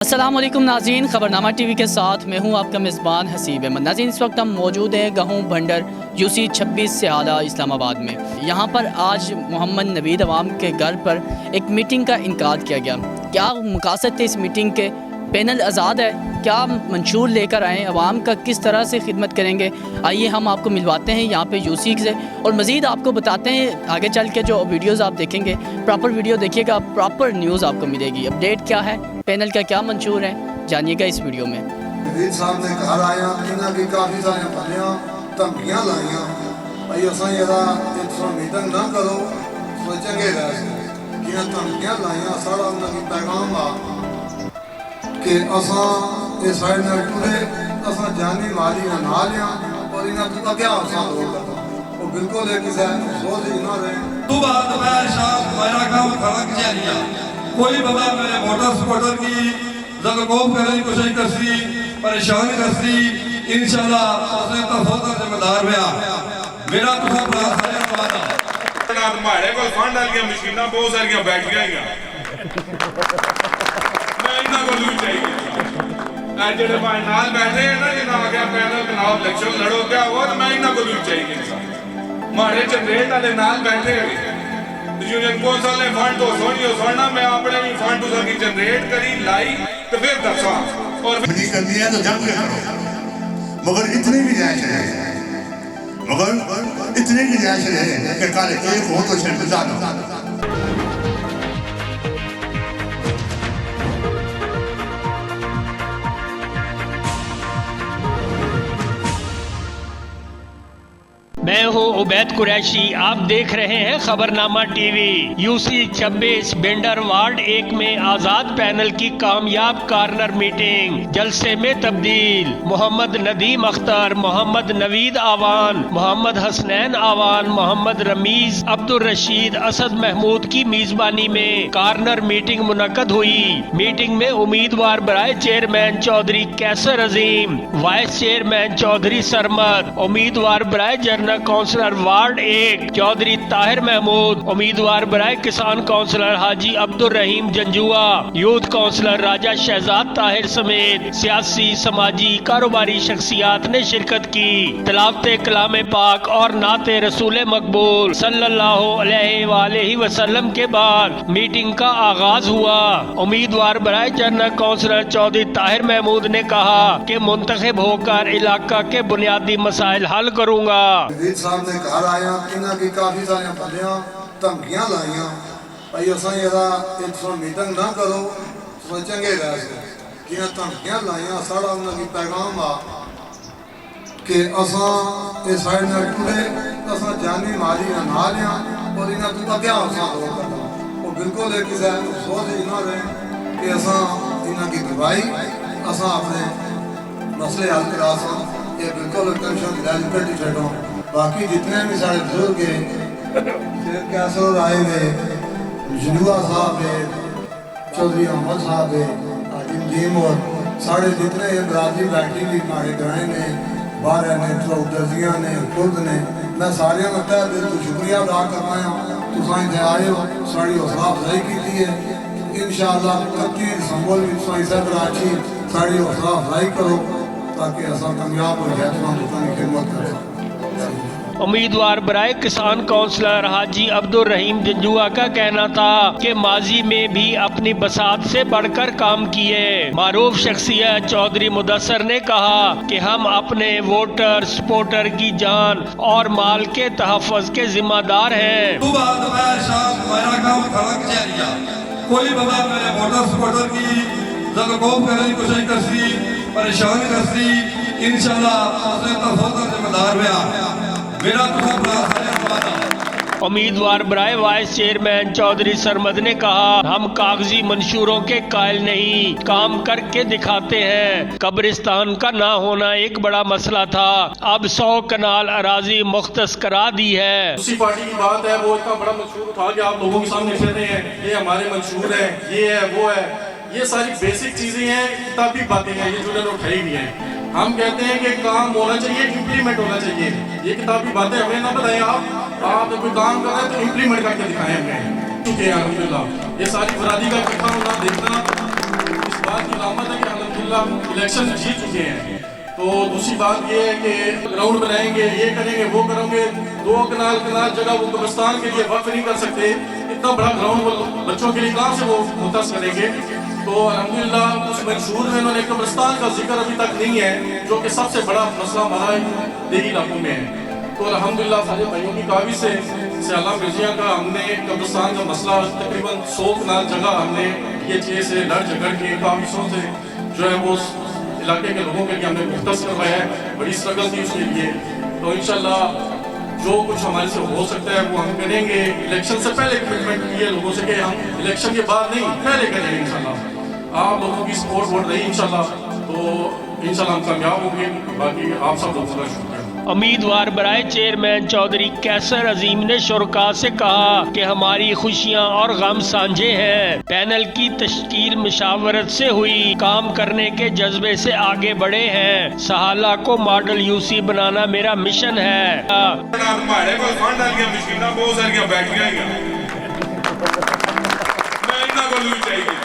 अस्सलाम वालेकुम नाज़रीन, खबरनामा टीवी के साथ मैं हूं आपका मेज़बान हसीब अहमद। नाज़रीन, इस वक्त हम मौजूद हैं गहूँ भंडर यूसी 26 से आला इस्लामाबाद में। यहां पर आज मोहम्मद नवीद अवाम के घर पर एक मीटिंग का इनकाद किया गया। क्या मकासद थे इस मीटिंग के? पैनल आज़ाद है, क्या मंशूर लेकर आएँ, अवाम का किस तरह से खिदमत करेंगे? आइए हम आपको मिलवाते हैं यहाँ पे यूसी से और मज़ीद आपको बताते हैं आगे चल के जो वीडियोज़ आप देखेंगे, प्रॉपर वीडियो देखिएगा, प्रॉपर न्यूज़ आपको मिलेगी। अपडेट क्या है, पैनल का क्या मंशूर है, जानिएगा इस वीडियो में। नवीद साहब ने घर आया, इन्होंने भी काफ़ी सारी भलियाँ धमकियाँ लाइया भाई असा जरा इतों मीटिंग ना करो तो चंगे रह कि धमकियाँ लाइया। सारा उन्होंने पैगाम आ कि असा ये साइड में टुरे असा जानी माली ना लिया और इन्हें तो अगे असा रोक करता वो बिल्कुल एक सोच ही ना रहे। सुबह मैं शाम मेरा काम खड़क जारिया कोई बंदा मेरे मोटर सपोर्टर की ज़लकोब करने की कोशिश करसी, परेशान करसी, इंशाल्लाह उसने तफोता जिम्मेदार हुआ मेरा तुसा प्रयास है वादा ना तुम्हारे को फंड वाली मशीनां बहुत सारी बैठ गई मैं इन्हां को लूट चाहिए आज जेडे भाई नाल बैठे हैं ना जिन्हां आगे पैनल बनाओ इलेक्शन लड़ो क्या हो तो मैं इन्हां को लूट चाहिए मारे जनरेट वाले नाल बैठे हैं यूनियन कौंसल ने फंड तो सोना मैं अपने भी फंड तो की जनरेट करी लाई तो फिर दसा और नहीं करनी है तो जंग करो मगर इतनी भी जायज है, मगर इतनी भी जायज है कि कल एक हो तो शर्मिंदा मैं हूं उबैद कुरैशी, आप देख रहे हैं खबरनामा टीवी। यूसी 26 बेंडर वार्ड 1 में आजाद पैनल की कामयाब कार्नर मीटिंग जलसे में तब्दील। मोहम्मद नदीम अख्तर, मोहम्मद नवीद आवान, मोहम्मद हसनैन आवान, मोहम्मद रमीज, अब्दुल रशीद, असद महमूद की मेजबानी में कार्नर मीटिंग मुनक्कद हुई। मीटिंग में उम्मीदवार बराए chairman Chaudhry Qaiser Azeem, vice chairman Chaudhry Sarmad, उम्मीदवार बराए general councillor ward 1 Chaudhry Tahir Mahmood, उम्मीदवार बराए किसान councillor Haji Abdul Rahim Janjua, youth councillor Raja Shahzad Tahir समेत सियासी, समाजी, कारोबारी शख्सियात ने शिरकत की। तिलावत कलाम पाक और नाते रसूल मकबूल सल्लल्लाहु अलैहि वसल्लम के बाद मीटिंग का आगाज हुआ। उम्मीदवार बराए जनरल काउंसलर चौधरी ताहिर महमूद ने कहा कि मुंतखब होकर इलाका के बुनियादी मसाइल हल करूंगा। नवीद साहब ने घर आया, इन्होंने भी काफ़ी सारी भलियाँ धमकियाँ लाइया भाई असा जरा इतों मीटिंग ना करो तो चंगे रह कि धमकियाँ लाइया। सारा उन्होंने पैगाम आ कि असा ये साइड में टुरे असा जानी माली ना लिया और इन्हें तो अगे असा रोक करता वो बिल्कुल एक सोच ही ना रहे कि असा इन्हों की दवाई असा अपने मसले हल करा सा। ये बिल्कुल टेंशन कटी छो। बाकी जितने भी सारे बुजुर्ग शेख कैसर आए हुए, जनुआ साहब है, चौधरी अहमद साहब है, हाजिम जीम और साढ़े जितने बरादरी बैठी भी हमारे ग्राए ने बाहर ने दर्जियाँ ने खुद ने मैं सारे का तह दिल तो शुक्रिया अदा करना है। तुम इतने आए हो, साड़ी हौसला अफजाई की है। इंशाअल्लाह 31 दिसंबर में तुम कराची साड़ी हौसला अफजाई करो ताकि असा कामयाब हो जाए, तुम खिदमत करें। उम्मीदवार बराए किसान काउंसलर हाजी अब्दुल रहीम जंजुआ का कहना था कि माजी में भी अपनी बसात से बढ़कर काम किए। मारूफ शख्सियत चौधरी मुदस्सर ने कहा कि हम अपने वोटर सपोर्टर की जान और माल के तहफ़्फ़ुज़ के जिम्मेदार हैं। सुबह मैं शाम मेरा काम खड़क जारिया कोई बंदा मेरे मोटर सपोर्टर की ज़लकोब करने की कोशिश करसी, परेशान करसी, इंशाल्लाह उसने तफोता जिम्मेदार हुआ मेरा तुसा प्रयास है वादा। उम्मीदवार बराए वाइस चेयरमैन चौधरी सरमद ने कहा हम कागजी मंशूरों के कायल नहीं, काम करके दिखाते हैं। कब्रिस्तान का ना होना एक बड़ा मसला था, अब 100 कनाल अराजी मुख्तस करा दी है। उसी पार्टी की बात है, वो इतना बड़ा मंशूर उठा के आप लोगों के सामने फिर रहे हैं, ये हमारे मंशूर है, ये है वो है। ये सारी बेसिक चीजें हैं, किताबी बातें हैं, ये जो उन्होंने उठाई हुई हैं। हम कहते हैं कि काम होना चाहिए, इम्प्लीमेंट होना चाहिए। ये किताबी बातें हमें ना बताएं आप कोई काम कर रहे हैं तो इम्प्लीमेंट करके दिखाएं हमें। चुके हैं अल्हम्दुलिल्लाह। ये सारी बरादरी का इकट्ठा होना देखना इस बात बात की अलामत है कि अल्हम्दुलिल्लाह इलेक्शन जीत चुके हैं। तो दूसरी बात ये है कि ग्राउंड बनाएंगे, ये करेंगे, वो करेंगे, 2 कनाल जगह वो कब्रिस्तान के लिए वक्त नहीं कर सकते, इतना बड़ा ग्राउंड वो बच्चों के लिए कहाँ से वो मुख्तस करेंगे। तो अल्हम्दुलिल्लाह उस मंशूर में उन्होंने कब्रिस्तान का जिक्र अभी तक नहीं है, जो कि सबसे बड़ा मसला हमारा देही इलाकों में है। तो अल्हम्दुलिल्लाह सारे भाइयों की काबिज से सियाला मिर्जिया का हमने कब्रिस्तान का मसला तकरीबन 100 कनाल जगह हमने ये चीज़ से लड़ झगड़ के काबिजों से जो है वो इलाके के लोगों के लिए हमने मुख्तस करवाया है। बड़ी स्ट्रगल थी उसके लिए। तो इंशाल्लाह जो कुछ हमारे से हो सकता है वो हम करेंगे। इलेक्शन से पहले कमिटमेंट की है लोगों से कि हम इलेक्शन के बाद नहीं, पहले करेंगे इंशाल्लाह। आप लोगों की सपोर्ट वोट रही इंशाल्लाह, तो इंशाल्लाह हम कामयाब होंगे। बाकी आप सब लोगों का शुक्रिया। उम्मीदवार बराए चेयरमैन चौधरी कैसर अजीम ने शुरका से कहा कि हमारी खुशियां और गम साझे हैं। पैनल की तश्कील मुशावरत से हुई, काम करने के जज्बे से आगे बढ़े हैं। सहाला को मॉडल यूसी बनाना मेरा मिशन है। हमारे को फंड वाली मशीनां बहुत सारी बैठियां ही मैं इन्हां को लूई चाहिए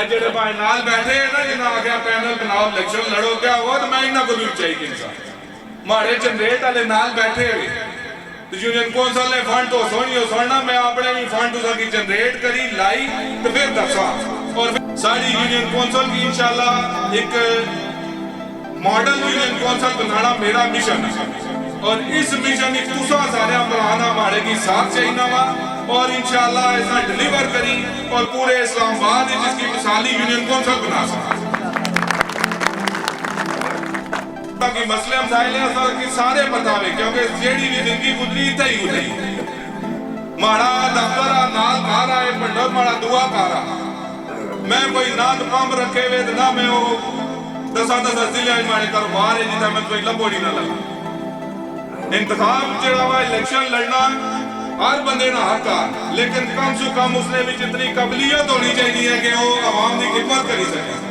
जेडे भाई नाल बैठे हैं ना, जिन्हें आगे पैनल बनाओ, इलेक्शन लड़ो, क्या हुआ, तो मैं इन्हां को लूई चाहिए इंसान। मारे जनरेट वाले नाल बैठे हुए तो यूनियन कौंसल ने फंड तो सुनना, मैं अपने भी फंड की जनरेट करी लाई तो फिर दसा। और सारी यूनियन कौंसल की इंशाल्लाह एक मॉडल यूनियन कौंसल बनाना मेरा मिशन है। और इस मिशन में तुसा सारे भराना हमारे की साथ चाहिए वा, और इंशाल्लाह ऐसा डिलीवर करी और पूरे इस्लामाबाद जिसकी मिसाली यूनियन कौंसल बना सका। ताकि मसले मसाइल की सारे बतावे, क्योंकि जेड़ी भी जिंदगी गुजरी तई गुजरी माड़ा दफ्तर नाल घर आए पंडर माड़ा दुआ कारा। मैं कोई ना तो पंप रखे हुए ना मैं वो 10 जिले माड़े कारोबार है जितना मैं कोई लबोड़ी ना लगा। इंतखाब जड़ा वा इलेक्शन लड़ना हर बंदे ना हक आ, लेकिन कम से कम उसने भी जितनी काबिलियत होनी चाहिए है कि वो आवाम की खिदमत करी सके।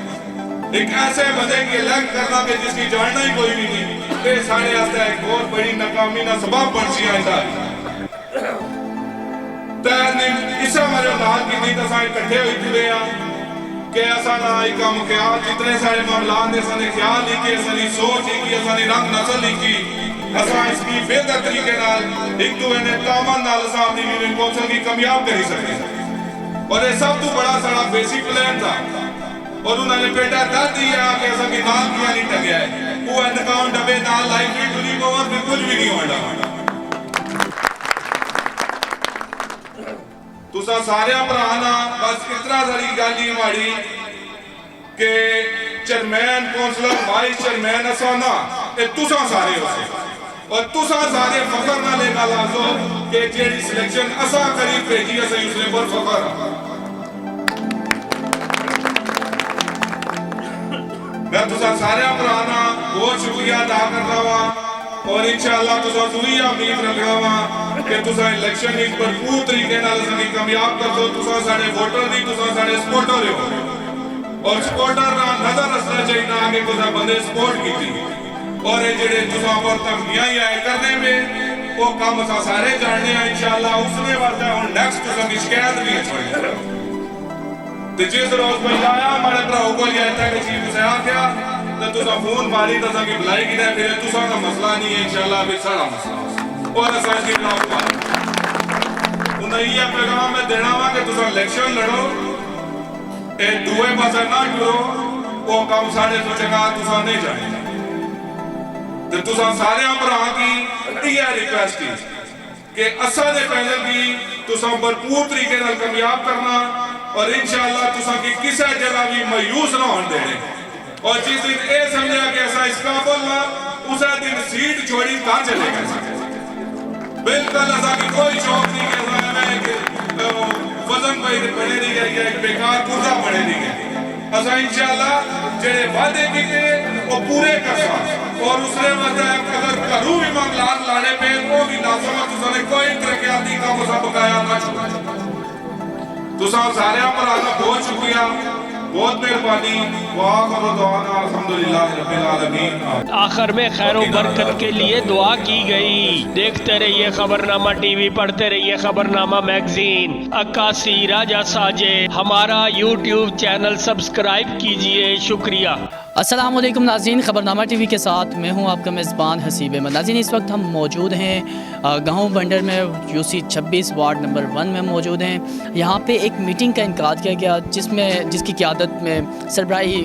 एक ऐसे बंदे की इलेक्ट करना कि जिसकी जानना ही कोई भी नहीं, ये सारे आस्ते एक बहुत बड़ी नाकामी ना सबब बन सी आंदा तैने इस हमारे नाल की नहीं तो सारे इकट्ठे हुए जुड़े हैं कि ऐसा ना ही काम किया। जितने सारे मामलात ने सारे ख्याल ही कि सारी सोच ही कि सारी रंग नस्ल ही की असा इसकी बेहतर तरीके नाल एक दूसरे ने तामन नाल असा अपनी यूनियन कौंसल की कामयाब करी सके। और ये सब तो बड़ा सारा बेसिक प्लान था और उन्होंने बेटा दर दिया कि ऐसा कि नाल किया नहीं टंगया है वो अकाउंट डबे नाल लाइफ भी टुरी को और कुछ भी नहीं होना। तुसा सारे भराना बस इतना सारी गल ही माड़ी कि चेयरमैन कौंसलर वाइस चेयरमैन असाना ये तुसा सारे हो और तुसा सारे फखर ना लेना लाजो कि जेडी सिलेक्शन असा करी भेजी असा उसने पर फखर। मैं तुसा सारे भराना बहुत शुक्रिया अदा करता वा और इंशाअल्लाह तुसा दुई उम्मीद रखता वा कि तुसा इलेक्शन इस भरपूर तरीके नाल असां कामयाब कर दो। तुसा सारे वोटर दी तुसा सारे सपोर्टर हो और सपोर्टर ना नजर रखना चाहिए ना कि तुसा बंदे सपोर्ट कीती और ये जेडे तुसा पर धमकियां ही आए करने में वो काम असां सारे जानने हैं इंशाअल्लाह। उसने वास्ते हुन नेक्स्ट तुसा की शिकायत भी है तो जिस रोज कोई आया हमारे भराओ को लिया था कि चीज से आ गया तो तुसा फोन मारी तो की बुलाई की फिर तुसा का मसला नहीं है इंशाल्लाह फिर सारा मसला और असा की उन्हें ये पैगाम में देना वा कि तुसा इलेक्शन लड़ो ए दुए पासे ना जुड़ो वो काम साढ़े तो जगह तुसा नहीं जाए। तो तुसा सारे भरा की ये रिक्वेस्ट की कि असा दे पैनल की तुसा भरपूर तरीके नाल कामयाब करना और इंशाअल्लाह तुसा की किसी जगह भी मायूस ना होने देने और जिस दिन ये समझा कि ऐसा इसका बोलना उस दिन सीट छोड़ी कहाँ चलेगा। बिल्कुल ऐसा की कोई शौक नहीं कि वजन बढ़े नहीं गया एक बेकार पुर्जा बढ़े नहीं गया। ऐसा इंशाअल्लाह जेडे वादे किए वो पूरे करना और उसने मतलब अगर घरों भी मामलात लाने पे वो भी लाजम तुसाने कोई तरक्याती काम बकाया ना छोड़ा। तुसा सारे भरा का बहुत शुक्रिया बहुत मेहरबानी। वाखिर दुआना अल्हम्दुलिल्लाह रब्बिल आलमीन। आखिर में खैर बरकत के लिए दुआ की गई। देखते रहिए खबरनामा टीवी, पढ़ते रहिए खबरनामा मैगजीन। अक्कासी राजा साजे, हमारा यूट्यूब चैनल सब्सक्राइब कीजिए। शुक्रिया। अस्सलाम वालेकुम नाज़रीन, खबरनामा टीवी के साथ मैं हूं आपका मेज़बान हसीब अहमद। नाज़रीन, इस वक्त हम मौजूद हैं गाँव भंडर में, यूसी 26 वार्ड नंबर 1 में मौजूद हैं। यहाँ पे एक मीटिंग का इनकाद किया गया जिसकी क़यादत में सरबराही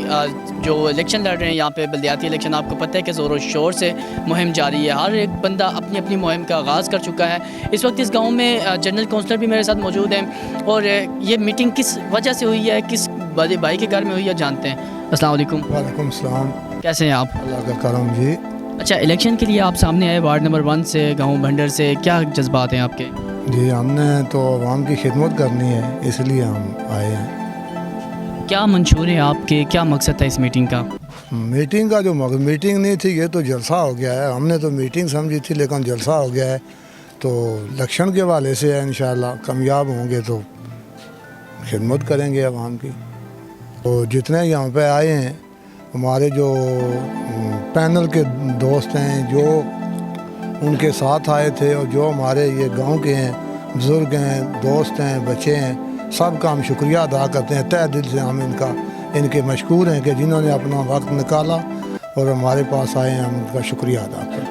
जो इलेक्शन लड़ रहे हैं, यहाँ पे बल्दियाती इलेक्शन, आपको पता है कि ज़ोर शोर से मुहिम जारी है। हर एक बंदा अपनी अपनी मुहिम का आगाज़ कर चुका है। इस वक्त इस गाँव में जनरल काउंसलर भी मेरे साथ मौजूद हैं और ये मीटिंग किस वजह से हुई है, किस बड़े भाई के घर में हुई है, जानते हैं। अस्सलाम वालेकुम। वालेकुम सलाम। कैसे हैं आप? अल्लाह का करम जी। अच्छा, इलेक्शन के लिए आप सामने आए वार्ड नंबर 1 से, गाँव भंडर से, क्या जज्बात हैं आपके? जी, हमने तो आवाम की खिदमत करनी है, इसलिए हम आए हैं। क्या मंशूर है आपके, क्या मकसद था इस मीटिंग का? मीटिंग का जो मीटिंग नहीं थी, ये तो जलसा हो गया है। हमने तो मीटिंग समझी थी लेकिन जलसा हो गया है। तो इलेक्शन के हवाले से है, इंशाअल्लाह कामयाब होंगे तो खिदमत करेंगे आवाम की। तो जितने यहाँ पे आए हैं हमारे जो पैनल के दोस्त हैं, जो उनके साथ आए थे और जो हमारे ये गांव के हैं, बुज़ुर्ग हैं, दोस्त हैं, बच्चे हैं, सबका हम शुक्रिया अदा करते हैं। तहे दिल से हम इनके मशकूर हैं कि जिन्होंने अपना वक्त निकाला और हमारे पास आए हैं, हम उनका शुक्रिया अदा करते हैं।